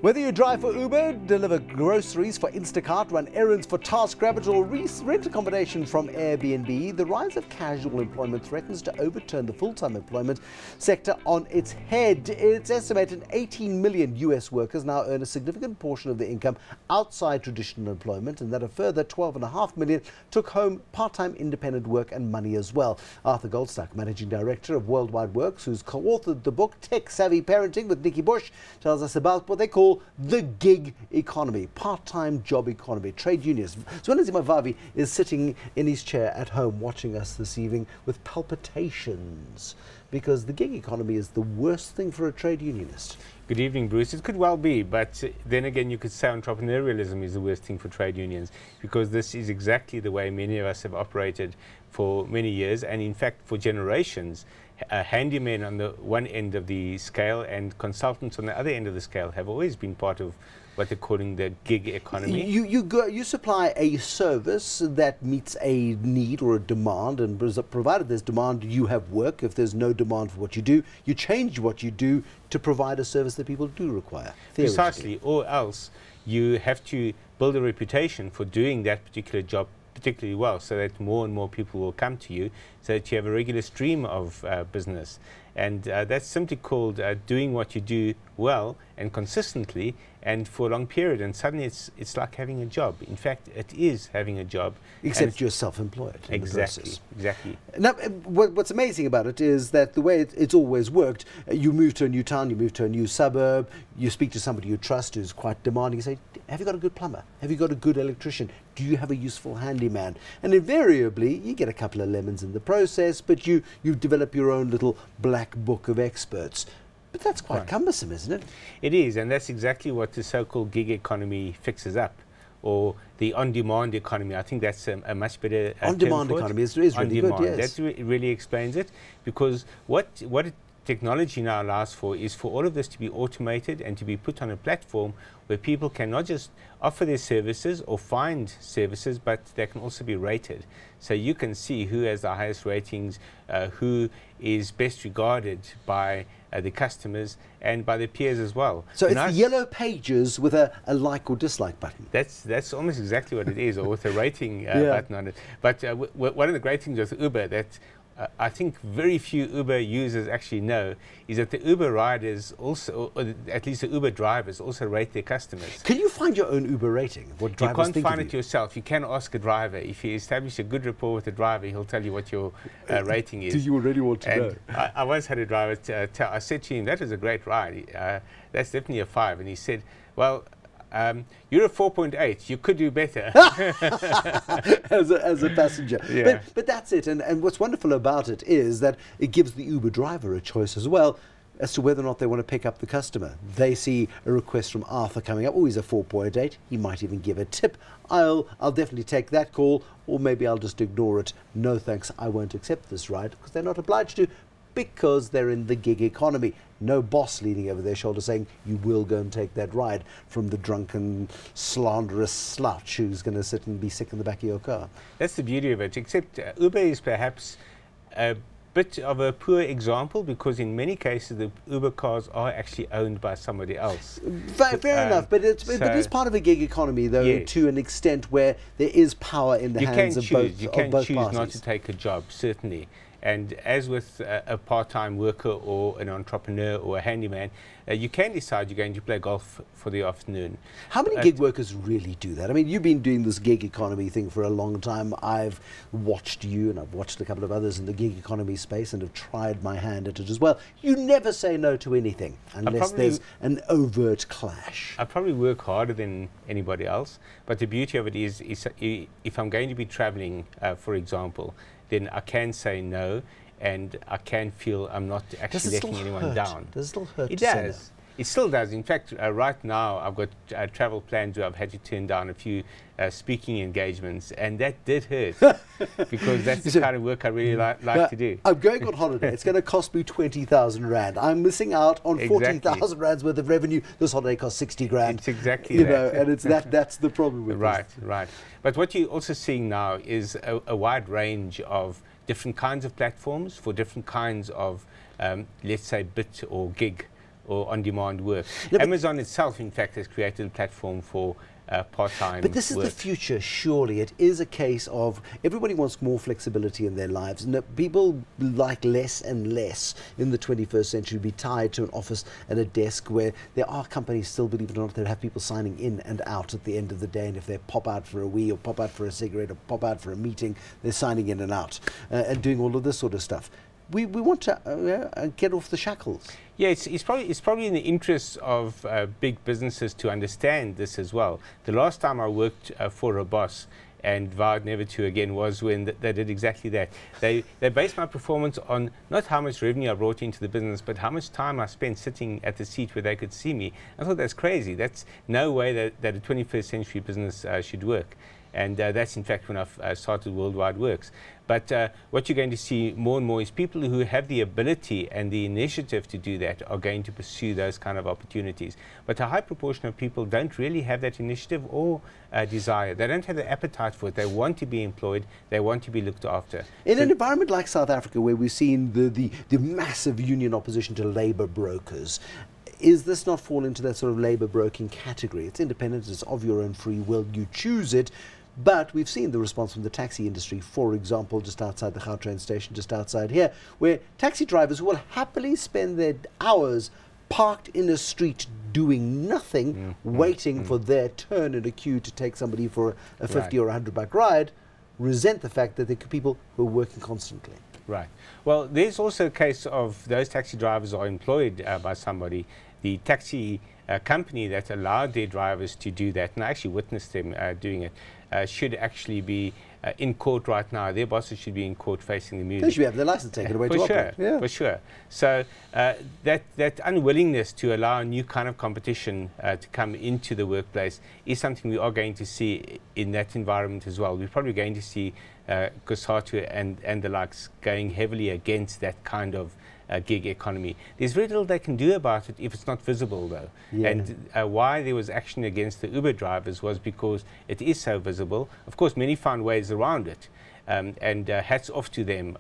Whether you drive for Uber, deliver groceries for Instacart, run errands for TaskRabbit, or rent accommodation from Airbnb, the rise of casual employment threatens to overturn the full-time employment sector on its head. It's estimated 18 million US workers now earn a significant portion of their income outside traditional employment, and that a further 12.5 million took home part-time independent work and money as well. Arthur Goldstuck, Managing Director of Worldwide Worx, who's co-authored the book Tech Savvy Parenting with Nikki Bush, tells us about what they call the gig economy, part-time job economy, trade unions. Zwelithini Mavavi is sitting in his chair at home watching us this evening with palpitations because the gig economy is the worst thing for a trade unionist. Good evening, Bruce. It could well be, but then again, you could say entrepreneurialism is the worst thing for trade unions, because this is exactly the way many of us have operated for many years, and in fact for generations. Handymen on the one end of the scale and consultants on the other end of the scale have always been part of what they're calling the gig economy. You supply a service that meets a need or a demand, and provided there's demand, you have work. If there's no demand for what you do, you change what you do to provide a service that people do require. Precisely, or else you have to build a reputation for doing that particular job particularly well, so that more and more people will come to you, so that you have a regular stream of business. And that's simply called doing what you do well and consistently and for a long period, and suddenly it's like having a job. In fact, it is having a job. Except you're self-employed. Exactly, exactly. Now, what's amazing about it is that the way it's always worked, you move to a new town, you move to a new suburb, you speak to somebody you trust who's quite demanding, you say, have you got a good plumber? Have you got a good electrician? Do you have a useful handyman? And invariably, you get a couple of lemons in the process, but you develop your own little black book of experts. But that's quite cumbersome, isn't it? It is, and that's exactly what the so-called gig economy fixes up, or the on-demand economy. I think that's a much better on-demand economy is really good, yes. That really explains it, because what technology now allows for is for all of this to be automated and to be put on a platform where people can not just offer their services or find services, but they can also be rated. So you can see who has the highest ratings, who is best regarded by the customers and by their peers as well. So it's yellow pages with a like or dislike button. That's almost exactly what it is, or with a rating button on it. But one of the great things with Uber that I think very few Uber users actually know is that the Uber riders also, or at least the Uber drivers, also rate their customers. Can you find your own Uber rating? What drivers you can't find it yourself. You can ask a driver. If you establish a good rapport with the driver, he'll tell you what your rating is. Do you already want to know? I once had a driver I said to him, that was a great ride. That's definitely a 5. And he said, well, you're a 4.8. You could do better. as a passenger. Yeah. But that's it. And what's wonderful about it is that it gives the Uber driver a choice as well as to whether or not they want to pick up the customer. They see a request from Arthur coming up. Oh, he's a 4.8. He might even give a tip. I'll definitely take that call, or maybe I'll just ignore it. No thanks, I won't accept this ride, because they're not obliged to, because they're in the gig economy. No boss leaning over their shoulder saying, you will go and take that ride from the drunken, slanderous slouch who's going to sit and be sick in the back of your car. That's the beauty of it, except Uber is perhaps a bit of a poor example, because in many cases the Uber cars are actually owned by somebody else. Fair enough, but it is part of a gig economy, though, to an extent where there is power in the hands of both parties. You can choose not to take a job, certainly. And as with a part-time worker or an entrepreneur or a handyman, you can decide you're going to play golf for the afternoon. How many gig workers really do that? I mean, you've been doing this gig economy thing for a long time. I've watched you, and I've watched a couple of others in the gig economy space and have tried my hand at it as well. You never say no to anything unless there's an overt clash. I probably work harder than anybody else, but the beauty of it is if I'm going to be traveling, for example, then I can say no, and I can feel I'm not actually letting anyone down. Does it still hurt? It does. It still does. In fact, right now I've got travel plans where I've had to turn down a few speaking engagements, and that did hurt because that's the kind of work I really like to do. I'm going on holiday. It's going to cost me 20,000 Rand. I'm missing out on 40,000 Rands worth of revenue. This holiday costs 60 grand. It's exactly that. And it's that's the problem with this. Right. But what you're also seeing now is a wide range of different kinds of platforms for different kinds of, let's say, bit or gig or on-demand work. No, Amazon itself, in fact, has created a platform for part-time But this is work. the future, surely. It is a case of everybody wants more flexibility in their lives. No, people like less and less in the 21st century be tied to an office and a desk, where there are companies still, believe it or not, that have people signing in and out at the end of the day. And if they pop out for a wee or pop out for a cigarette or pop out for a meeting, they're signing in and out and doing all of this sort of stuff. We want to get off the shackles. Yeah, it's probably in the interests of big businesses to understand this as well. The last time I worked for a boss and vowed never to again was when they did exactly that. They based my performance on not how much revenue I brought into the business, but how much time I spent sitting at the seat where they could see me. I thought that's crazy. That's no way that a 21st century business should work. And that's in fact when I started Worldwide Worx. But what you're going to see more and more is people who have the ability and the initiative to do that are going to pursue those kind of opportunities. But a high proportion of people don't really have that initiative or desire. They don't have the appetite for it. They want to be employed. They want to be looked after. In an environment like South Africa, where we've seen the massive union opposition to labour brokers, is this not fall into that sort of labour broking category? It's independent, it's of your own free will, you choose it. But we've seen the response from the taxi industry, for example, just outside the Gautrain station, just outside here, where taxi drivers will happily spend their hours parked in a street doing nothing, waiting for their turn in a queue to take somebody for a 50 or 100 buck ride, resent the fact that there are people who are working constantly. Right. Well, there's also a case of those taxi drivers are employed by somebody. The taxi company that allowed their drivers to do that, and I actually witnessed them doing it, should actually be in court right now. Their bosses should be in court facing the music. They should have their license taken away to operate. Yeah. For sure. So that unwillingness to allow a new kind of competition to come into the workplace is something we are going to see in that environment as well. We're probably going to see Gosatu and the likes going heavily against that kind of gig economy. There's very little they can do about it if it's not visible, though. Yeah. And why there was action against the Uber drivers was because it is so visible. Of course, many found ways around it. And hats off to them.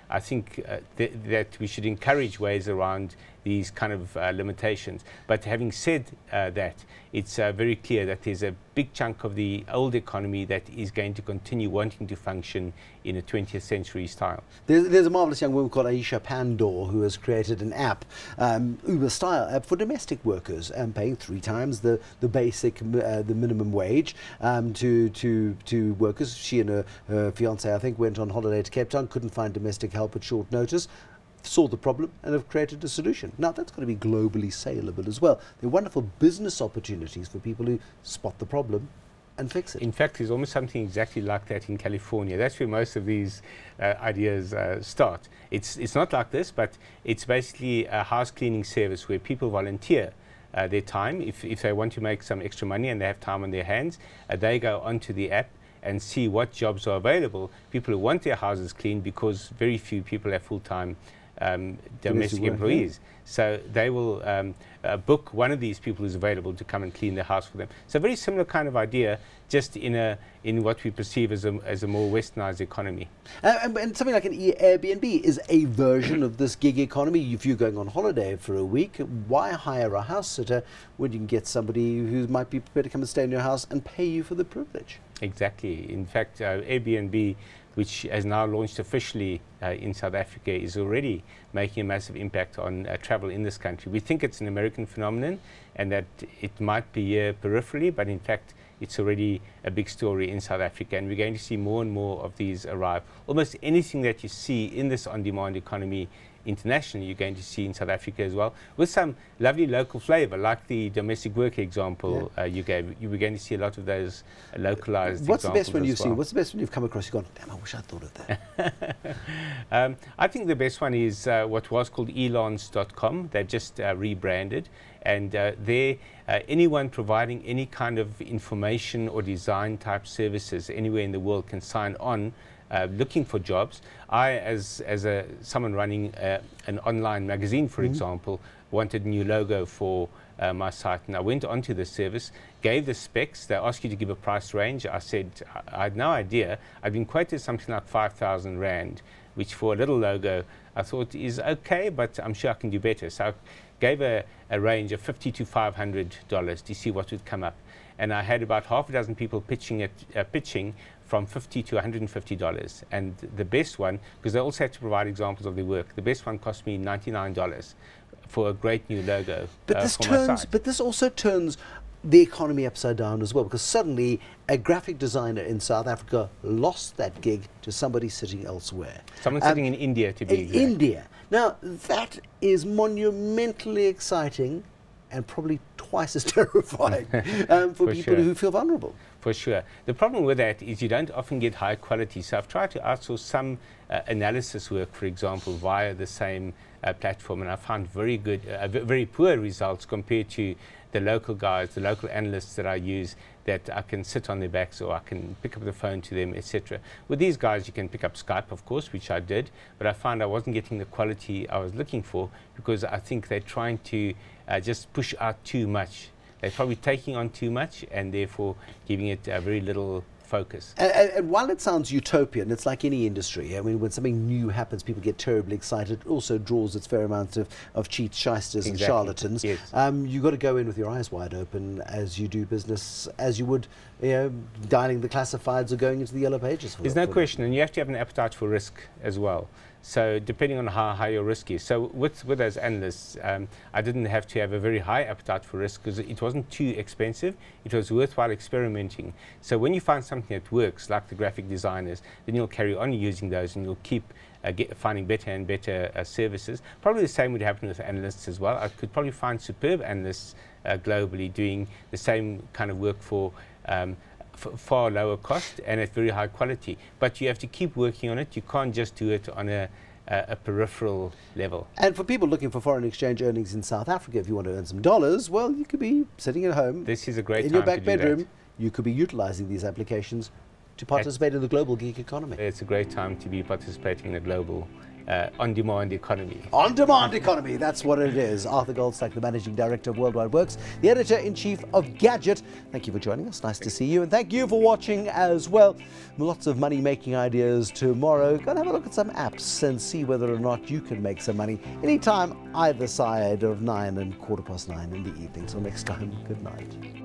I think that we should encourage ways around these kind of limitations. But having said that, it's very clear that there's a big chunk of the old economy that is going to continue wanting to function in a 20th century style. There's a marvellous young woman called Aisha Pandor who has created an app, Uber-style app for domestic workers, paying 3 times the basic, the minimum wage to workers. She and her fiancé, I think, went on holiday to Cape Town, couldn't find domestic help at short notice, saw the problem and have created a solution. Now that's going to be globally saleable as well. There are wonderful business opportunities for people who spot the problem and fix it. In fact, there's almost something exactly like that in California. That's where most of these ideas start. It's not like this, but it's basically a house cleaning service where people volunteer their time. If they want to make some extra money and they have time on their hands, they go onto the app and see what jobs are available. People who want their houses cleaned, because very few people have full-time domestic employees. Yeah. So they will book one of these people who's available to come and clean the house for them. So a very similar kind of idea, just in what we perceive as a more westernized economy. And something like an Airbnb is a version of this gig economy. If you're going on holiday for a week, why hire a house sitter when you can get somebody who might be prepared to come and stay in your house and pay you for the privilege? Exactly. In fact, Airbnb, which has now launched officially in South Africa, is already making a massive impact on travel in this country. We think it's an American phenomenon and that it might be here peripherally, but in fact it's already a big story in South Africa, and we're going to see more and more of these arrive. Almost anything that you see in this on-demand economy internationally, you're going to see in South Africa as well, with some lovely local flavor, like the domestic work example you gave. You were going to see a lot of those localized What's examples. The best one you've well. seen? What's the best one you've come across? You've gone, damn, I wish I'd thought of that. I think the best one is what was called elance.com. They've just rebranded, and there anyone providing any kind of information or design type services anywhere in the world can sign on, looking for jobs. I, as someone running an online magazine, for example, wanted a new logo for my site, and I went onto the service, gave the specs. They asked you to give a price range. I said I had no idea. I'd been quoted something like 5,000 Rand which for a little logo I thought is okay, but I'm sure I can do better. So I gave a range of $50 to $500 to see what would come up. And I had about half a dozen people pitching from $50 to $150. And the best one, because they also had to provide examples of their work, the best one cost me $99 for a great new logo. But this also turns the economy upside down as well, because suddenly a graphic designer in South Africa lost that gig to somebody sitting elsewhere. Someone sitting in India, to be exact. India. Now, that is monumentally exciting and probably twice as terrifying for people who feel vulnerable. For sure. The problem with that is you don't often get high quality. So I've tried to outsource some analysis work, for example, via the same platform, and I found very good, very poor results compared to the local guys, the local analysts that I use, that I can sit on their backs or I can pick up the phone to them, etc. With these guys, you can pick up Skype, of course, which I did, but I found I wasn't getting the quality I was looking for, because I think they're trying to just push out too much. They're probably taking on too much and therefore giving it very little focus. And while it sounds utopian, it's like any industry. I mean, when something new happens, people get terribly excited. It also draws its fair amount of cheats, shysters, and charlatans. Yes. You've got to go in with your eyes wide open as you do business, as you would, dialing the classifieds or going into the yellow pages. There's no question, and you have to have an appetite for risk as well. So depending on how high your risk is. So with those analysts, I didn't have to have a very high appetite for risk because it wasn't too expensive. It was worthwhile experimenting. So when you find something that works, like the graphic designers, then you'll carry on using those and you'll keep finding better and better services. Probably the same would happen with analysts as well. I could probably find superb analysts globally doing the same kind of work for far lower cost and at very high quality. But you have to keep working on it. You can't just do it on a peripheral level. And for people looking for foreign exchange earnings in South Africa, if you want to earn some dollars, well, you could be sitting at home. This is a great in time your back to bedroom. do that. You could be utilizing these applications to participate in the global gig economy. It's a great time to be participating in the global on-demand economy. On-demand economy, that's what it is. Arthur Goldstuck, the Managing Director of Worldwide Worx, the Editor-in-Chief of Gadget. Thank you for joining us. Nice to see you. And thank you for watching as well. Lots of money-making ideas tomorrow. Go and have a look at some apps and see whether or not you can make some money anytime either side of 9 and 9:15 in the evening. Till next time, good night.